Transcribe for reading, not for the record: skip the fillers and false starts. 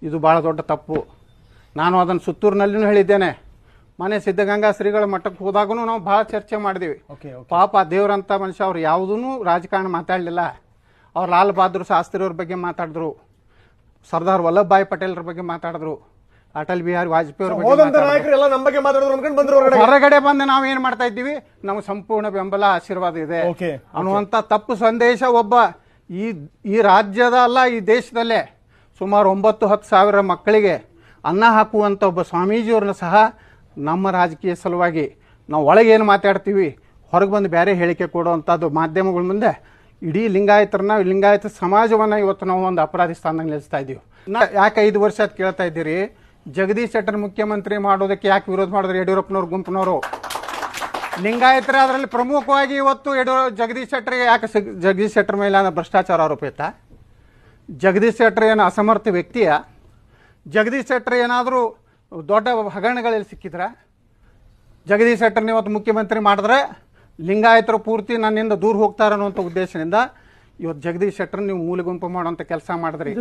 ಇದು ಭಾಳ ದೊಡ್ಡ ತಪ್ಪು. ನಾನು ಅದನ್ನು ಸುತ್ತೂರಿನಲ್ಲಿಯೂ ಹೇಳಿದ್ದೇನೆ. ಮನೆ ಸಿದ್ಧಗಂಗಾ ಶ್ರೀಗಳ ಮಠಕ್ಕೆ ಹೋದಾಗೂ ನಾವು ಭಾಳ ಚರ್ಚೆ ಮಾಡಿದ್ವಿ. ಪಾಪ ದೇವರಂಥ ಮನುಷ್ಯ ಅವ್ರು ಯಾವುದೂ ರಾಜಕಾರಣ ಮಾತಾಡಲಿಲ್ಲ. ಅವ್ರು ಲಾಲ್ ಬಹದ್ದೂರ್ ಶಾಸ್ತ್ರಿಯವ್ರ ಬಗ್ಗೆ ಮಾತಾಡಿದ್ರು, ಸರ್ದಾರ್ ವಲ್ಲಭಭಾಯಿ ಪಟೇಲ್ರ ಬಗ್ಗೆ ಮಾತಾಡಿದ್ರು, ಅಟಲ್ ಬಿಹಾರಿ ವಾಜಪೇಯಿ ಅವ್ರ ಬಗ್ಗೆ ಹೊರಗಡೆ ಬಂದು ನಾವು ಏನ್ ಮಾಡ್ತಾ ಇದ್ದೀವಿ, ನಮ್ಗೆ ಸಂಪೂರ್ಣ ಬೆಂಬಲ ಆಶೀರ್ವಾದ ಇದೆ ಅನ್ನುವಂಥ ತಪ್ಪು ಸಂದೇಶ ಒಬ್ಬ ಈ ರಾಜ್ಯದ ಅಲ್ಲ, ಈ ದೇಶದಲ್ಲೇ ಸುಮಾರು 9-10 ಸಾವಿರ ಮಕ್ಕಳಿಗೆ ಅನ್ನ ಹಾಕುವಂಥ ಒಬ್ಬ ಸ್ವಾಮೀಜಿಯವ್ರನ್ನ ಸಹ ನಮ್ಮ ರಾಜಕೀಯ ಸಲುವಾಗಿ ನಾವು ಒಳಗೆ ಏನು ಮಾತಾಡ್ತೀವಿ, ಹೊರಗೆ ಬಂದು ಬೇರೆ ಹೇಳಿಕೆ ಕೊಡುವಂಥದ್ದು ಮಾಧ್ಯಮಗಳ ಮುಂದೆ ಇಡೀ ಲಿಂಗಾಯತ ಸಮಾಜವನ್ನು ಇವತ್ತು ನಾವು ಒಂದು ಅಪರಾಧಿ ಸ್ಥಾನದಾಗ ನಿಲ್ಲಿಸ್ತಾ ಇದ್ದೀವಿ. ಯಾಕೆ 5 ವರ್ಷ ಅಂತ ಕೇಳ್ತಾ ಇದ್ದೀರಿ? ಜಗದೀಶ್ ಶೆಟ್ಟರ್ ಮುಖ್ಯಮಂತ್ರಿ ಮಾಡೋದಕ್ಕೆ ಯಾಕೆ ವಿರೋಧ ಮಾಡಿದ್ರು ಯಡಿಯೂರಪ್ಪನವ್ರ ಗುಂಪಿನವರು? ಲಿಂಗಾಯತರ ಅದರಲ್ಲಿ ಪ್ರಮುಖವಾಗಿ ಇವತ್ತು ಜಗದೀಶ್ ಶೆಟ್ಟರ್ಗೆ ಯಾಕೆ ಜಗದೀಶ್ ಶೆಟ್ಟರ್ ಮೇಲೆ ಭ್ರಷ್ಟಾಚಾರ ಆರೋಪ ಇತ್ತಾ? ಜಗದೀಶ್ ಶೆಟ್ಟರ್ ಏನು ಅಸಮರ್ಥ ವ್ಯಕ್ತಿಯ? ಜಗದೀಶ್ ಶೆಟ್ಟರ್ ಏನಾದರೂ ದೊಡ್ಡ ಹಗರಣಗಳಲ್ಲಿ ಸಿಕ್ಕಿದ್ರ? ಜಗದೀಶ್ ಶೆಟ್ಟರ್ನ ಇವತ್ತು ಮುಖ್ಯಮಂತ್ರಿ ಮಾಡಿದ್ರೆ ಲಿಂಗಾಯತರು ಪೂರ್ತಿ ನನ್ನಿಂದ ದೂರ ಹೋಗ್ತಾರೆ ಅನ್ನುವಂಥ ಉದ್ದೇಶದಿಂದ ಇವತ್ತು ಜಗದೀಶ್ ಶೆಟ್ಟರ್ ನೀವು ಮೂಲೆ ಗುಂಪು ಮಾಡುವಂಥ ಕೆಲಸ ಮಾಡಿದ್ರಿ.